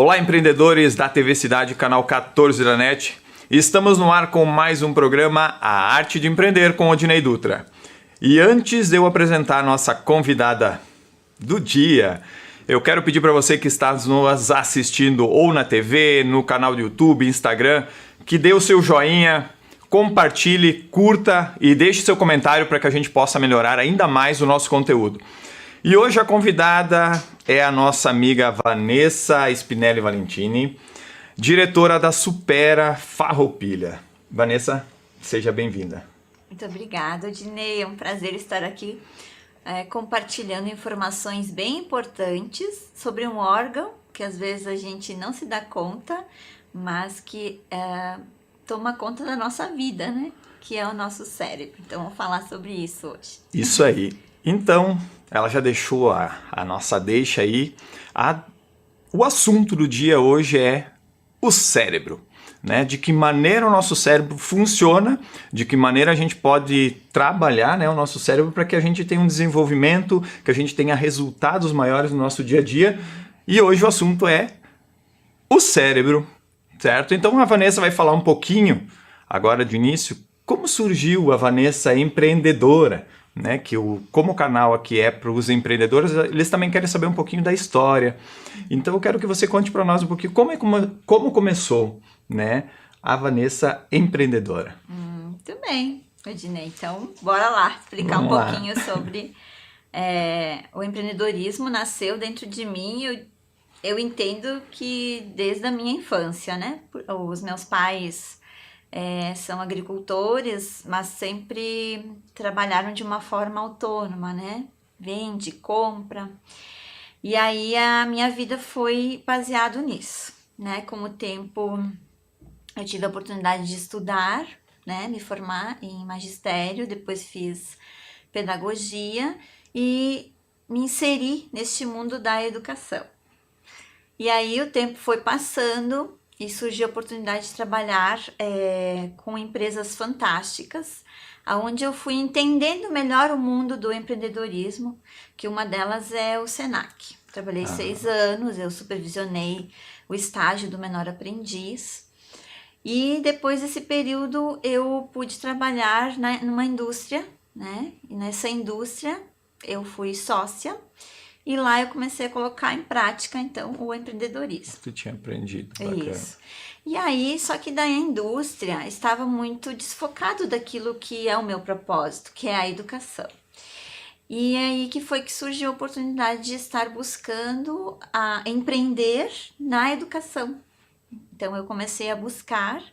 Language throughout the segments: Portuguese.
Olá, empreendedores da TV Cidade, canal 14 da NET. Estamos no ar com mais um programa A Arte de Empreender com Odinei Dutra. E antes de eu apresentar a nossa convidada do dia, eu quero pedir para você que está nos assistindo ou na TV, no canal do YouTube, Instagram, que dê o seu joinha, compartilhe, curta e deixe seu comentário para que a gente possa melhorar ainda mais o nosso conteúdo. E hoje a convidada é a nossa amiga Vanessa Spinelli Valentini, diretora da Supera Farroupilha. Vanessa, seja bem-vinda. Muito obrigada, Odinei. É um prazer estar aqui compartilhando informações bem importantes sobre um órgão que às vezes a gente não se dá conta, mas que toma conta da nossa vida, né? Que é o nosso cérebro. Então, vamos falar sobre isso hoje. Isso aí. Então, ela já deixou a nossa deixa aí. O assunto do dia hoje é o cérebro, né? De que maneira o nosso cérebro funciona, de que maneira a gente pode trabalhar, né, o nosso cérebro para que a gente tenha um desenvolvimento, que a gente tenha resultados maiores no nosso dia a dia. E hoje o assunto é o cérebro, certo? Então a Vanessa vai falar um pouquinho, agora de início, como surgiu a Vanessa empreendedora, né? Como o canal aqui é para os empreendedores, eles também querem saber um pouquinho da história. Então eu quero que você conte para nós um pouquinho como começou, né, a Vanessa empreendedora. Muito bem, Odinei. Então, bora lá explicar Vamos um lá. pouquinho sobre o empreendedorismo. Nasceu dentro de mim. Eu entendo que desde a minha infância, né? Os meus pais são agricultores, mas sempre trabalharam de uma forma autônoma, né? Vende, compra. E aí a minha vida foi baseado nisso, né? Com o tempo eu tive a oportunidade de estudar, né? Me formar em magistério, depois fiz pedagogia e me inseri neste mundo da educação. E aí o tempo foi passando e surgiu a oportunidade de trabalhar com empresas fantásticas, onde eu fui entendendo melhor o mundo do empreendedorismo, que uma delas é o Senac. Trabalhei 6 anos, eu supervisionei o estágio do menor aprendiz. E depois desse período eu pude trabalhar numa indústria, né? E nessa indústria eu fui sócia. E lá eu comecei a colocar em prática, então, o empreendedorismo. Tu tinha aprendido, bacana. Isso. E aí, só que daí a indústria estava muito desfocado daquilo que é o meu propósito, que é a educação. E aí que foi que surgiu a oportunidade de estar buscando empreender na educação. Então, eu comecei a buscar,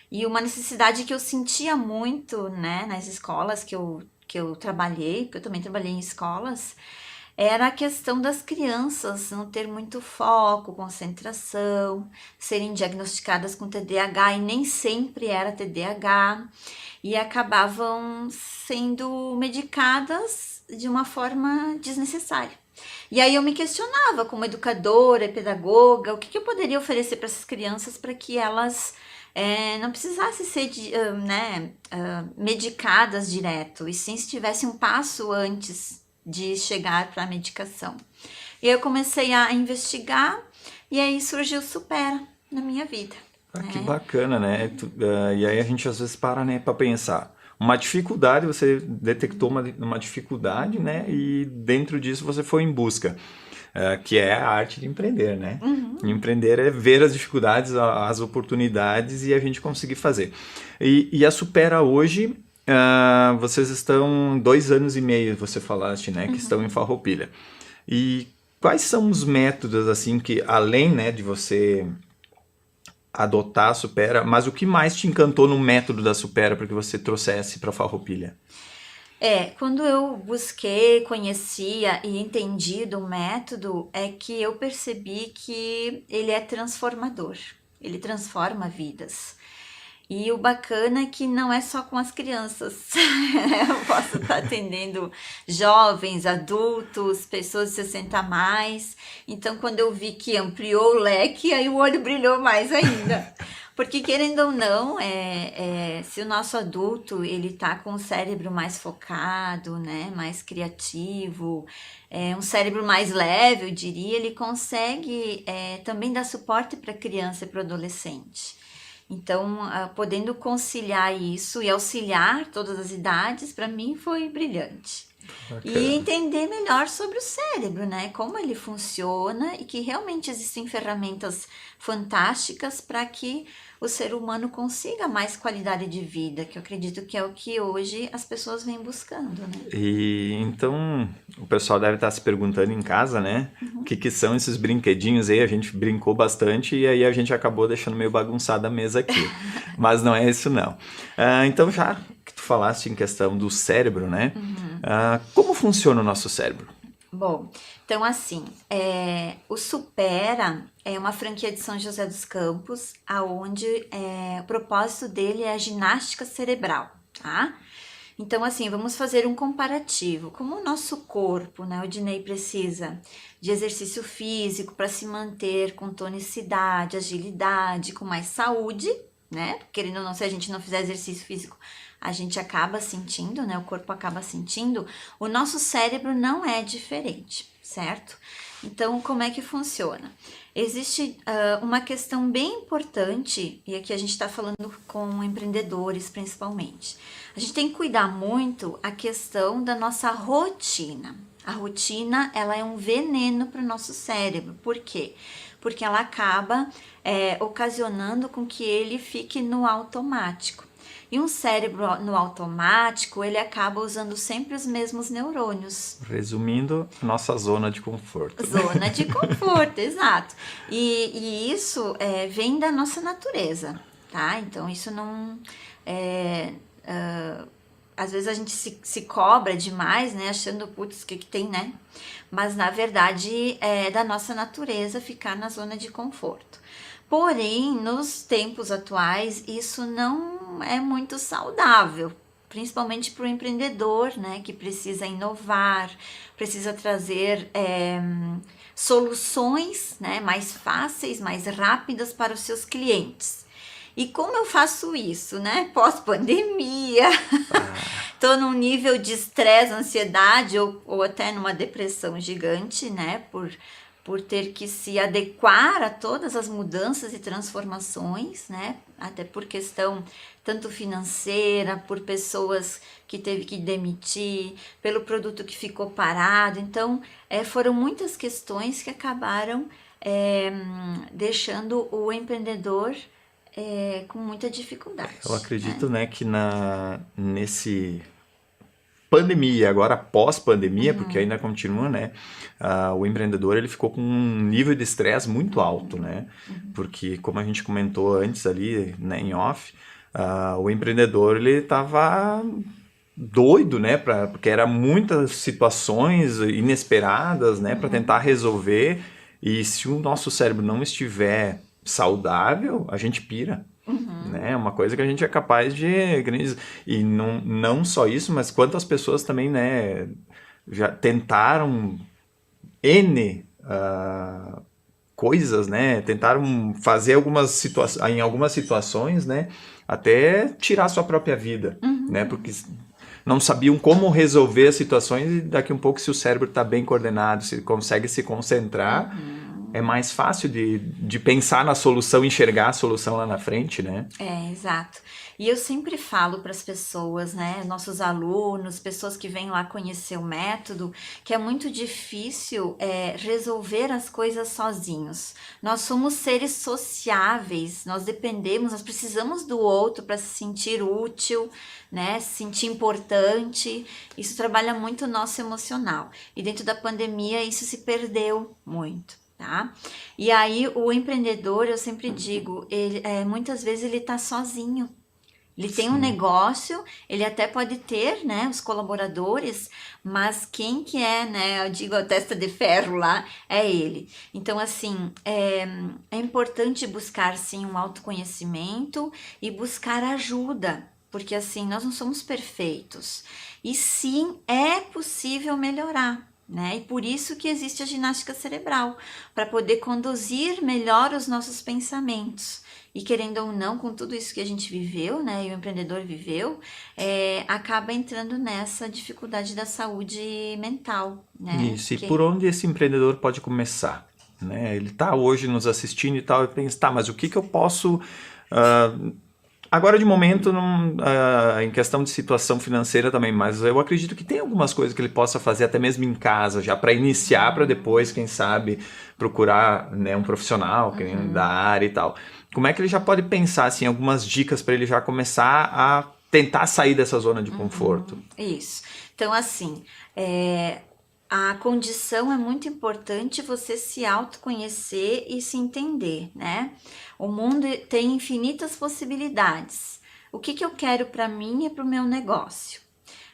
e uma necessidade que eu sentia muito, né, nas escolas que eu trabalhei, porque eu também trabalhei em escolas, era a questão das crianças não ter muito foco, concentração, serem diagnosticadas com TDAH e nem sempre era TDAH e acabavam sendo medicadas de uma forma desnecessária. E aí eu me questionava como educadora e pedagoga, o que eu poderia oferecer para essas crianças para que elas não precisassem ser medicadas direto, e sim se tivesse um passo antes de chegar para a medicação. E eu comecei a investigar e aí surgiu o Supera na minha vida. Que bacana, né? E aí a gente às vezes para, né, para pensar. Uma dificuldade, você detectou uma dificuldade, né? E dentro disso você foi em busca, que é a arte de empreender, né? Uhum. Empreender é ver as dificuldades, as oportunidades e a gente conseguir fazer. E a Supera hoje... vocês estão 2 anos e meio, você falaste, né, que estão em Farroupilha. E quais são os métodos, assim, que além, né, de você adotar a Supera, mas o que mais te encantou no método da Supera para que você trouxesse para Farroupilha? Quando eu busquei, conhecia e entendi do método, é que eu percebi que ele é transformador, ele transforma vidas. E o bacana é que não é só com as crianças. Eu posso estar atendendo jovens, adultos, pessoas de 60 a mais. Então, quando eu vi que ampliou o leque, aí o olho brilhou mais ainda. Porque querendo ou não, se o nosso adulto ele tá com o cérebro mais focado, né, mais criativo, um cérebro mais leve, eu diria, ele consegue também dar suporte para a criança e para o adolescente. Então, podendo conciliar isso e auxiliar todas as idades, para mim foi brilhante. E Bacana. entender melhor sobre o cérebro, né? Como ele funciona e que realmente existem ferramentas fantásticas para que o ser humano consiga mais qualidade de vida, que eu acredito que é o que hoje as pessoas vêm buscando, né? E então o pessoal deve estar se perguntando em casa, né? O que que são esses brinquedinhos aí? A gente brincou bastante e aí a gente acabou deixando meio bagunçada a mesa aqui. Mas não é isso não. Então já que tu falaste em questão do cérebro, né? Como funciona o nosso cérebro? Bom, então assim, o Supera é uma franquia de São José dos Campos, aonde o propósito dele é a ginástica cerebral, tá? Então assim, vamos fazer um comparativo. Como o nosso corpo, né, o Dinei precisa de exercício físico para se manter com tonicidade, agilidade, com mais saúde, né? Querendo ou não, se a gente não fizer exercício físico, a gente acaba sentindo, né? O corpo acaba sentindo. O nosso cérebro não é diferente, certo? Então, como é que funciona? Existe uma questão bem importante, e aqui a gente está falando com empreendedores principalmente. A gente tem que cuidar muito a questão da nossa rotina. A rotina, ela é um veneno para o nosso cérebro. Por quê? Porque ela acaba ocasionando com que ele fique no automático. E um cérebro no automático, ele acaba usando sempre os mesmos neurônios. Resumindo, nossa zona de conforto. Zona de conforto, exato. E isso vem da nossa natureza, tá? Então, isso não... às vezes a gente se cobra demais, né? Achando, putz, o que tem, né? Mas, na verdade, é da nossa natureza ficar na zona de conforto. Porém, nos tempos atuais, isso não é muito saudável, principalmente para o empreendedor, né, que precisa inovar, precisa trazer soluções, né, mais fáceis, mais rápidas para os seus clientes. E como eu faço isso, né? Pós-pandemia, tô num nível de estresse, ansiedade ou até numa depressão gigante, né? Por ter que se adequar a todas as mudanças e transformações, né? Até por questão tanto financeira, por pessoas que teve que demitir, pelo produto que ficou parado. Então, foram muitas questões que acabaram deixando o empreendedor com muita dificuldade. Eu Né? acredito, né, que nesse pandemia, agora pós-pandemia, porque ainda continua, né? O empreendedor ele ficou com um nível de estresse muito alto, né? Porque, como a gente comentou antes ali, né, em off, o empreendedor ele estava doido, né? Porque eram muitas situações inesperadas, né? Para tentar resolver. E se o nosso cérebro não estiver saudável, a gente pira. Né? É uma coisa que a gente é capaz de... E não só isso, mas quantas pessoas também, né, já tentaram coisas, né? Tentaram fazer em algumas situações, né? Até tirar sua própria vida, né? Porque não sabiam como resolver as situações e daqui um pouco, se o cérebro está bem coordenado, se consegue se concentrar, é mais fácil de pensar na solução, enxergar a solução lá na frente, né? Exato. E eu sempre falo para as pessoas, né, nossos alunos, pessoas que vêm lá conhecer o método, que é muito difícil resolver as coisas sozinhos. Nós somos seres sociáveis, nós precisamos do outro para se sentir útil, né, se sentir importante. Isso trabalha muito o nosso emocional. E dentro da pandemia isso se perdeu muito. Tá? E aí o empreendedor, eu sempre digo, muitas vezes ele tá sozinho. Ele tem um negócio, ele até pode ter, né, os colaboradores, mas quem que é, né, eu digo a testa de ferro lá, é ele. Então, assim, é importante buscar, sim, um autoconhecimento e buscar ajuda, porque, assim, nós não somos perfeitos. E, sim, é possível melhorar. Né? E por isso que existe a ginástica cerebral, para poder conduzir melhor os nossos pensamentos e querendo ou não, com tudo isso que a gente viveu, né, e o empreendedor viveu, acaba entrando nessa dificuldade da saúde mental, né? Isso, e por onde esse empreendedor pode começar? Né? Ele está hoje nos assistindo e tal, e pensa, tá, mas o que eu posso... agora de momento, em questão de situação financeira também, mas eu acredito que tem algumas coisas que ele possa fazer até mesmo em casa, já para iniciar, para depois, quem sabe, procurar, né, um profissional da área e tal. Como é que ele já pode pensar, assim, algumas dicas para ele já começar a tentar sair dessa zona de conforto? Isso. Então, assim, a condição é muito importante você se autoconhecer e se entender, né? O mundo tem infinitas possibilidades. O que eu quero para mim e para o meu negócio?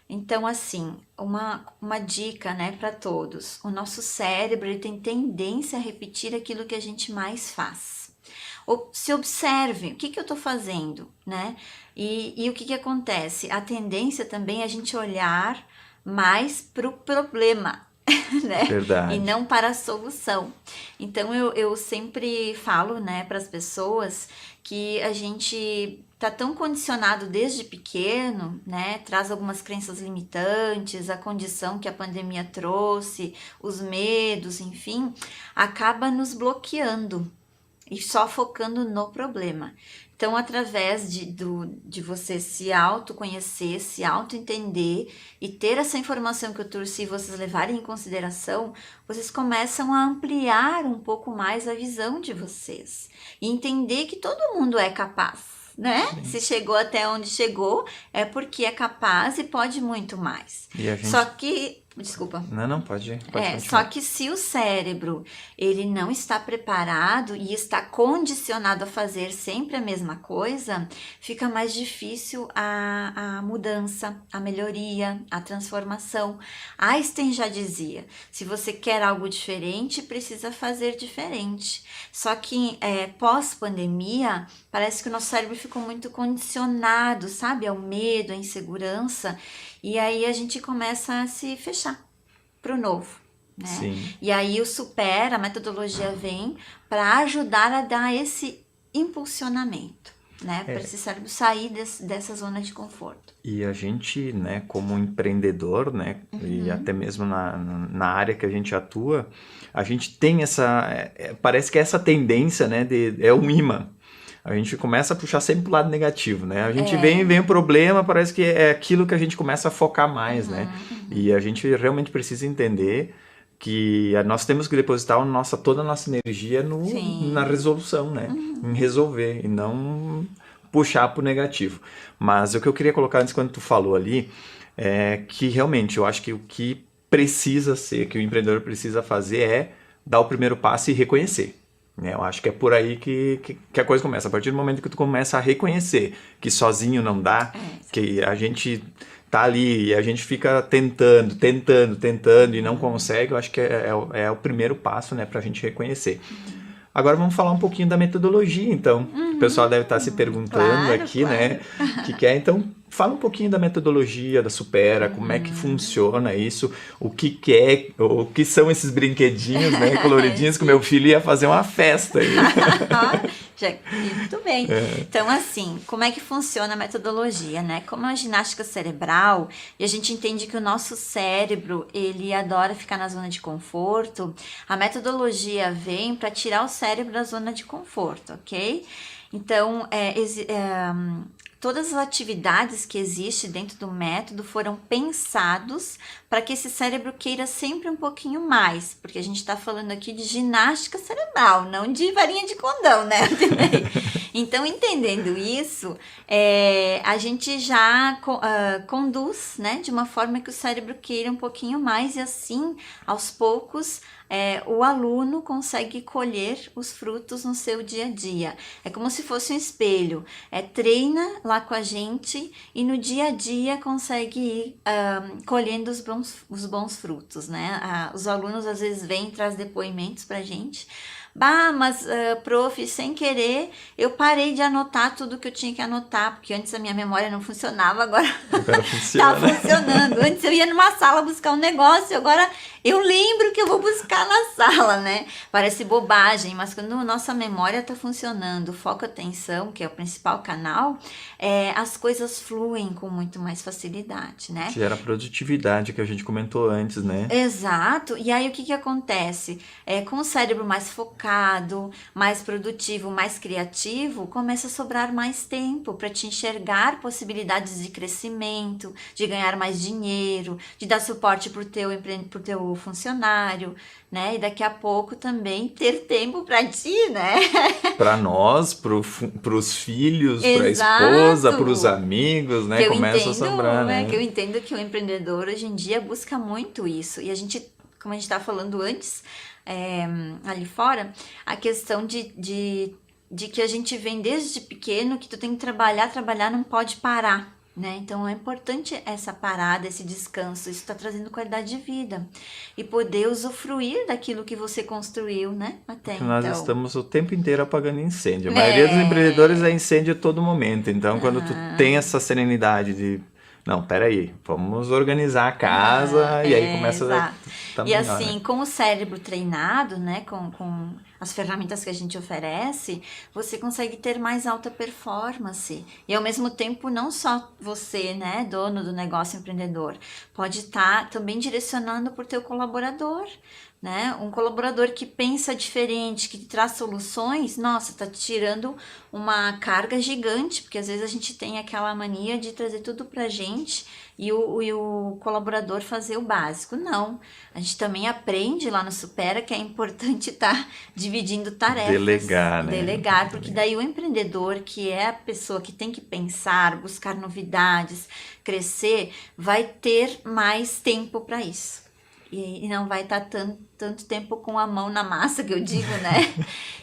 Então, assim, uma dica, né, para todos. O nosso cérebro ele tem tendência a repetir aquilo que a gente mais faz. Se observe, o que eu estou fazendo, né? E o que acontece? A tendência também é a gente olhar mais para o problema, né? Verdade. E não para a solução. Então eu sempre falo, né, para as pessoas que a gente tá tão condicionado desde pequeno, né? Traz algumas crenças limitantes, a condição que a pandemia trouxe, os medos, enfim, acaba nos bloqueando e só focando no problema. Então, através de você se autoconhecer, se autoentender e ter essa informação que eu trouxe e vocês levarem em consideração, vocês começam a ampliar um pouco mais a visão de vocês e entender que todo mundo é capaz, né? Sim. Se chegou até onde chegou, é porque é capaz e pode muito mais. E a gente... Só que... Desculpa. Não, pode continuar. Só que se o cérebro ele não está preparado e está condicionado a fazer sempre a mesma coisa, fica mais difícil a mudança, a melhoria, a transformação. Einstein já dizia, se você quer algo diferente, precisa fazer diferente. Só que pós-pandemia, parece que o nosso cérebro ficou muito condicionado, sabe, ao medo, à insegurança, e aí a gente começa a se fechar para o novo, né? Sim. E aí a metodologia vem para ajudar a dar esse impulsionamento, né? Para esse cérebro sair dessa zona de conforto. E a gente, né, como empreendedor, né, e até mesmo na área que a gente atua, a gente tem parece que essa tendência, né, é um imã. A gente começa a puxar sempre pro lado negativo, né? A gente vem o problema, parece que é aquilo que a gente começa a focar mais, né? E a gente realmente precisa entender que nós temos que depositar toda a nossa energia na resolução, né? Em resolver e não puxar pro negativo. Mas o que eu queria colocar antes, quando tu falou ali, é que realmente eu acho que o que precisa ser, que o empreendedor precisa fazer é dar o primeiro passo e reconhecer. Eu acho que é por aí que a coisa começa. A partir do momento que tu começa a reconhecer que sozinho não dá, que a gente tá ali e a gente fica tentando e não consegue, eu acho que é o primeiro passo, né, pra gente reconhecer. Agora vamos falar um pouquinho da metodologia, então. O pessoal deve estar se perguntando aqui, né, o que é. Então, fala um pouquinho da metodologia da Supera, como é que funciona isso, o que são esses brinquedinhos, né, coloridinhos, que o meu filho ia fazer uma festa aí. Muito bem. Então, assim, como é que funciona a metodologia, né? Como é uma ginástica cerebral, e a gente entende que o nosso cérebro, ele adora ficar na zona de conforto, a metodologia vem para tirar o cérebro da zona de conforto, ok? Então, todas as atividades que existem dentro do método foram pensados para que esse cérebro queira sempre um pouquinho mais, porque a gente está falando aqui de ginástica cerebral, não de varinha de condão, né? Então, entendendo isso, a gente já conduz, né, de uma forma que o cérebro queira um pouquinho mais e assim, aos poucos, o aluno consegue colher os frutos no seu dia a dia. É como se fosse um espelho. Treina lá com a gente e no dia a dia consegue ir colhendo os bons frutos, né? Os alunos às vezes vêm e trazem depoimentos pra gente, Bah, mas prof, sem querer, eu parei de anotar tudo que eu tinha que anotar, porque antes a minha memória não funcionava, agora Agora tá funciona. funcionando. Antes eu ia numa sala buscar um negócio, agora eu lembro que eu vou buscar na sala, né? Parece bobagem, mas quando a nossa memória tá funcionando, foco e atenção, que é o principal canal, as coisas fluem com muito mais facilidade, né? Gera produtividade, que a gente comentou antes, né? Exato. E aí o que que acontece? Com o cérebro mais focado, mais produtivo, mais criativo, começa a sobrar mais tempo para te enxergar possibilidades de crescimento, de ganhar mais dinheiro, de dar suporte pro teu funcionário, né? E daqui a pouco também ter tempo para ti, né? Para nós, pros filhos, para a esposa, pros Exato. amigos, Que né? eu Começa a entendo, sobrar, né? Que eu né? entendo que o empreendedor hoje em dia busca muito isso. E a gente, como a gente estava falando antes, ali fora, a questão de que a gente vem desde pequeno que tu tem que trabalhar, trabalhar, não pode parar. Né? Então é importante essa parada, esse descanso, isso está trazendo qualidade de vida e poder usufruir daquilo que você construiu, né? Até Que nós então. estamos o tempo inteiro apagando incêndio. A maioria dos empreendedores é É. incêndio a todo momento. Então, quando tu tem Aham. essa serenidade de, não, peraí, vamos organizar a Aham, casa, e aí começa a exato. tá E melhor, né? assim, com o cérebro treinado, né, com as ferramentas que a gente oferece, você consegue ter mais alta performance. E ao mesmo tempo, não só você, né, dono do negócio empreendedor, pode estar também direcionando por teu colaborador. Né? Um colaborador que pensa diferente, que traz soluções, nossa, tá te tirando uma carga gigante, porque às vezes a gente tem aquela mania de trazer tudo pra gente e o colaborador fazer o básico. Não, a gente também aprende lá no Supera que é importante estar dividindo tarefas, Delegar, né? delegar, porque daí o empreendedor, que é a pessoa que tem que pensar, buscar novidades, crescer, vai ter mais tempo para isso. E não vai estar tanto tempo com a mão na massa, que eu digo, né?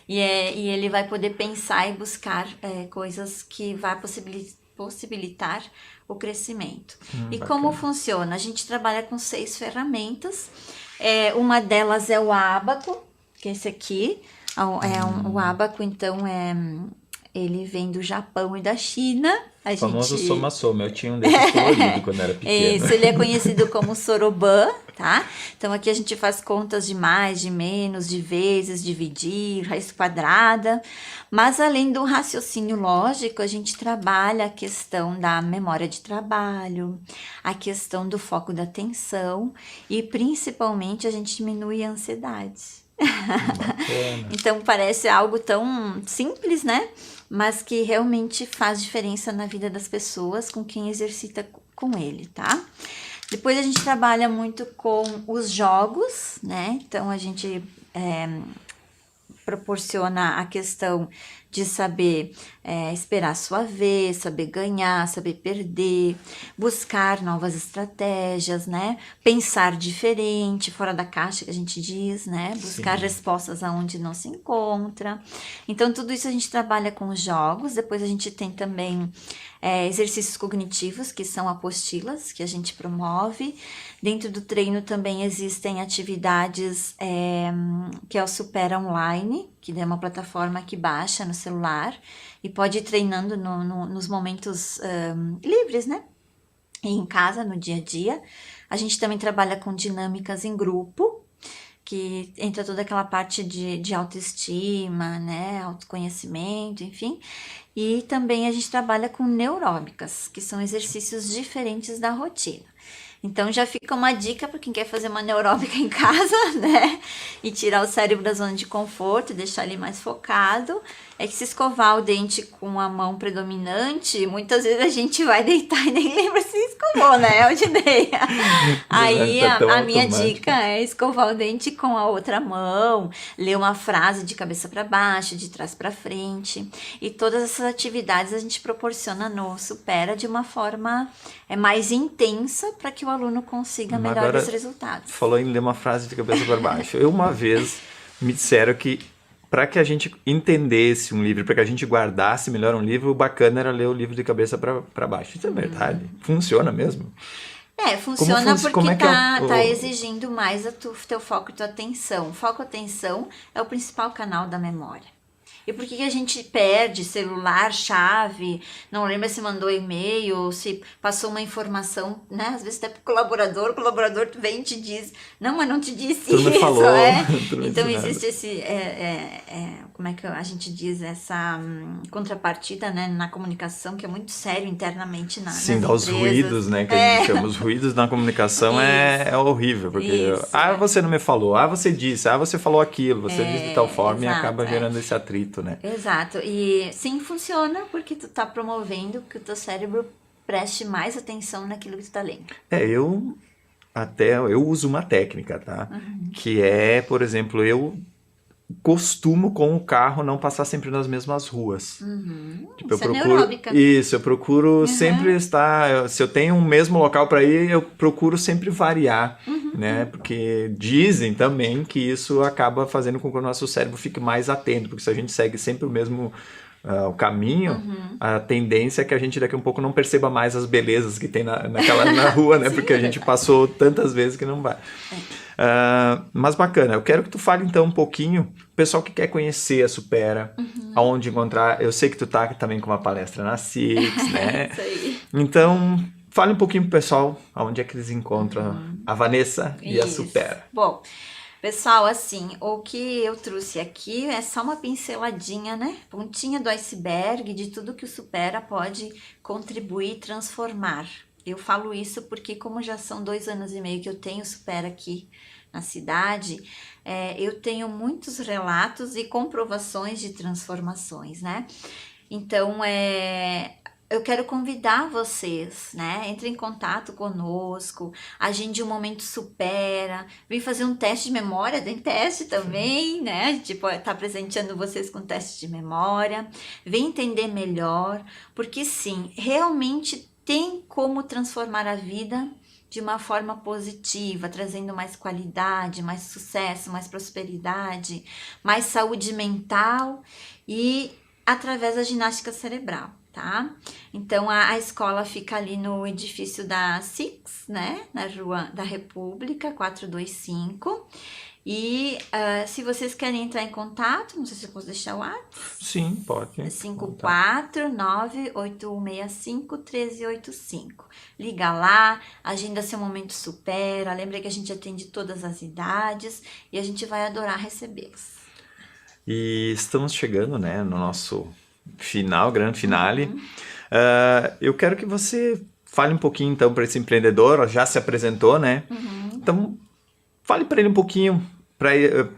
E ele vai poder pensar e buscar coisas que vai possibilitar o crescimento. E como Bacana. funciona? A gente trabalha com 6 ferramentas. Uma delas é o Abaco, que é esse aqui. O Abaco, então, ele vem do Japão e da China. A O famoso gente soma-soma. Eu tinha um desses colorido quando era pequeno. isso, ele é conhecido como Soroban, tá? Então aqui a gente faz contas de mais, de menos, de vezes, dividir, raiz quadrada. Mas além do raciocínio lógico, a gente trabalha a questão da memória de trabalho, a questão do foco da atenção e principalmente a gente diminui a ansiedade. Bacana. Então parece algo tão simples, né? Mas que realmente faz diferença na vida das pessoas com quem exercita com ele, tá? Depois a gente trabalha muito com os jogos, né? Então a gente proporciona a questão de saber esperar a sua vez, saber ganhar, saber perder, buscar novas estratégias, né? Pensar diferente, fora da caixa que a gente diz, né? Buscar Sim. respostas aonde não se encontra. Então, tudo isso a gente trabalha com os jogos. Depois a gente tem também exercícios cognitivos, que são apostilas, que a gente promove. Dentro do treino também existem atividades que é o Supera Online, que é uma plataforma que baixa no celular e pode ir treinando nos momentos livres, né? E em casa, no dia a dia. A gente também trabalha com dinâmicas em grupo, que entra toda aquela parte de autoestima, né? Autoconhecimento, enfim. E também a gente trabalha com neuróbicas, que são exercícios diferentes da rotina. Então já fica uma dica para quem quer fazer uma neuróbica em casa, né? E tirar o cérebro da zona de conforto e deixar ele mais focado. É que se escovar o dente com a mão predominante, muitas vezes a gente vai deitar e nem lembra se escovou, né, Aldineia? Aí Tá tão a minha automático. dica é escovar o dente com a outra mão, ler uma frase de cabeça para baixo, de trás para frente. E todas essas atividades a gente proporciona no Supera de uma forma mais intensa para que o aluno consiga melhores Agora, resultados. falou em ler uma frase de cabeça para baixo. Eu uma vez me disseram que para que a gente entendesse um livro, para que a gente guardasse melhor um livro, o bacana era ler o livro de cabeça para baixo. Isso é verdade? Funciona mesmo? Funciona porque como é que é tá exigindo mais teu foco e tua atenção. Foco e atenção é o principal canal da memória. E por que a gente perde celular, chave, não lembra se mandou e-mail, se passou uma informação, né? Às vezes até pro colaborador, o colaborador vem e te diz, não, mas não te disse Tu me isso, falou, tu não Então disse nada. existe esse, como é que a gente diz, essa contrapartida, né, na comunicação, que é muito sério internamente nas Sim, dá os empresas. ruídos, né, que a gente chama. Os ruídos na comunicação é horrível, porque você não me falou, você disse, você falou aquilo, você disse de tal forma e acaba gerando esse atrito, né? Exato, e sim, funciona porque tu tá promovendo que o teu cérebro preste mais atenção naquilo que tu tá lendo. Eu uso uma técnica, tá? Que é, por exemplo, eu costumo com o carro não passar sempre nas mesmas ruas. Tipo, Isso é neuróbica. eu procuro sempre estar, se eu tenho um mesmo local para ir, eu procuro sempre variar, né? Porque dizem também que isso acaba fazendo com que o nosso cérebro fique mais atento, porque se a gente segue sempre o mesmo o caminho, a tendência é que a gente daqui a um pouco não perceba mais as belezas que tem na rua, né? Sim, porque a gente passou tantas vezes que não vai. Mas bacana, eu quero que tu fale então um pouquinho, o pessoal que quer conhecer a Supera, aonde encontrar, eu sei que tu tá também com uma palestra na Six, né? Isso aí. Então, fale um pouquinho pro pessoal, aonde é que eles encontram a Vanessa e a Supera. Bom, pessoal, assim, o que eu trouxe aqui é só uma pinceladinha, né? Pontinha do iceberg de tudo que o Supera pode contribuir e transformar. Eu falo isso porque, como já são 2 anos e meio que eu tenho Supera aqui na cidade, eu tenho muitos relatos e comprovações de transformações, né? Então, eu quero convidar vocês, né? Entre em contato conosco, agende um momento Supera, vem fazer um teste de memória, tem teste também, né? A gente tá presenteando vocês com teste de memória, vem entender melhor, porque sim, realmente tem como transformar a vida de uma forma positiva, trazendo mais qualidade, mais sucesso, mais prosperidade, mais saúde mental e através da ginástica cerebral, tá? Então a escola fica ali no edifício da Six, né? Na Rua da República, 425. E se vocês querem entrar em contato, não sei se eu posso deixar o WhatsApp. Sim, pode. 549-8165-1385. Liga lá, agenda seu momento Supera. Lembra que a gente atende todas as idades e a gente vai adorar recebê-los. E estamos chegando, né, no nosso grande finale. Eu quero que você fale um pouquinho, então, para esse empreendedor, já se apresentou, né? Então, fale para ele um pouquinho,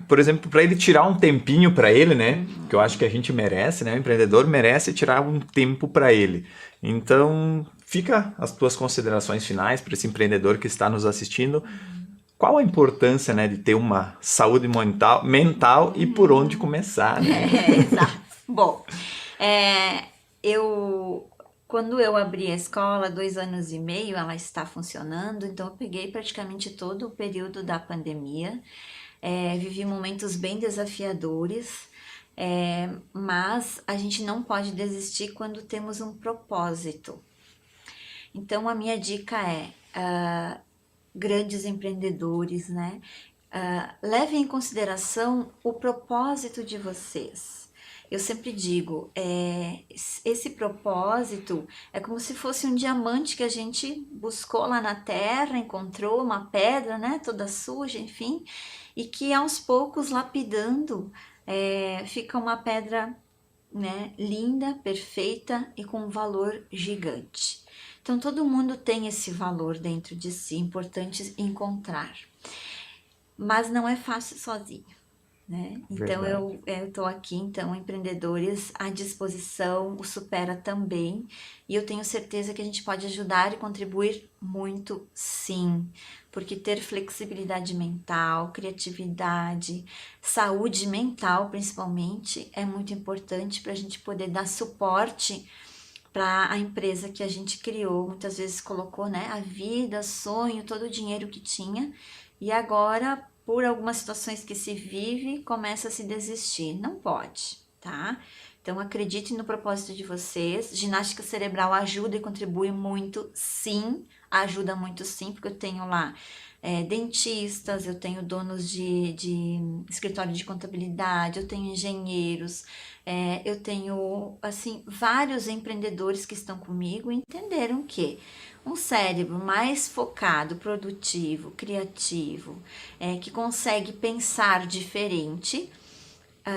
por exemplo, para ele tirar um tempinho para ele, né? Que eu acho que a gente merece, né? O empreendedor merece tirar um tempo para ele. Então, fica as tuas considerações finais para esse empreendedor que está nos assistindo. Qual a importância, né, de ter uma saúde mental e por onde começar, né? Exato. Bom, quando eu abri a escola, 2 anos e meio, ela está funcionando, então eu peguei praticamente todo o período da pandemia, vivi momentos bem desafiadores, mas a gente não pode desistir quando temos um propósito. Então a minha dica grandes empreendedores, né? Levem em consideração o propósito de vocês. Eu sempre digo, esse propósito é como se fosse um diamante que a gente buscou lá na terra, encontrou uma pedra, né, toda suja, enfim, e que aos poucos, lapidando, fica uma pedra, né, linda, perfeita e com um valor gigante. Então, todo mundo tem esse valor dentro de si, importante encontrar. Mas não é fácil sozinho, né? Então, eu estou aqui, então, empreendedores à disposição, o Supera também. E eu tenho certeza que a gente pode ajudar e contribuir muito, sim. Porque ter flexibilidade mental, criatividade, saúde mental, principalmente, é muito importante para a gente poder dar suporte para a empresa que a gente criou, muitas vezes colocou, né, a vida, sonho, todo o dinheiro que tinha, e agora, por algumas situações que se vive, começa a se desistir. Não pode, tá? Então, acredite no propósito de vocês. Ginástica cerebral ajuda e contribui muito, sim. Ajuda muito, sim, porque eu tenho lá dentistas, eu tenho donos de escritório de contabilidade, eu tenho engenheiros, eu tenho, assim, vários empreendedores que estão comigo e entenderam que um cérebro mais focado, produtivo, criativo, que consegue pensar diferente,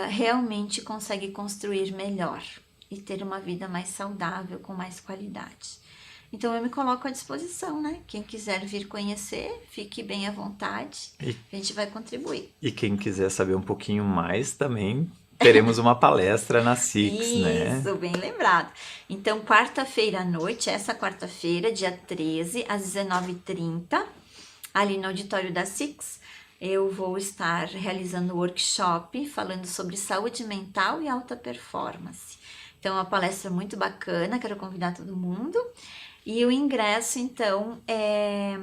realmente consegue construir melhor e ter uma vida mais saudável, com mais qualidade. Então eu me coloco à disposição, né? Quem quiser vir conhecer, fique bem à vontade, a gente vai contribuir. E quem quiser saber um pouquinho mais também, teremos uma palestra na SIX, né? Isso, bem lembrado. Então, quarta-feira à noite, essa quarta-feira, dia 13, às 19h30, ali no auditório da SIX, eu vou estar realizando um workshop falando sobre saúde mental e alta performance. Então, é uma palestra muito bacana, quero convidar todo mundo. E o ingresso, então, é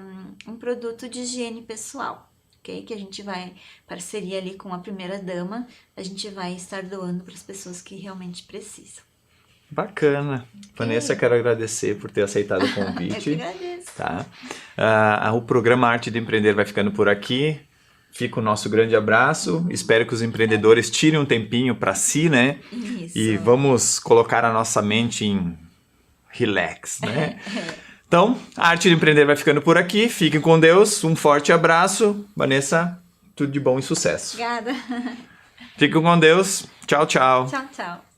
um produto de higiene pessoal, ok? Que a gente vai, parceria ali com a primeira-dama, a gente vai estar doando para as pessoas que realmente precisam. Bacana. Vanessa, quero agradecer por ter aceitado o convite. Eu que agradeço. Tá? O programa Arte de Empreender vai ficando por aqui. Fica o nosso grande abraço. Espero que os empreendedores tirem um tempinho para si, né? Isso. E vamos colocar a nossa mente em relax, né? Então, a Arte de Empreender vai ficando por aqui. Fiquem com Deus. Um forte abraço. Vanessa, tudo de bom e sucesso. Obrigada. Fiquem com Deus. Tchau, tchau. Tchau, tchau.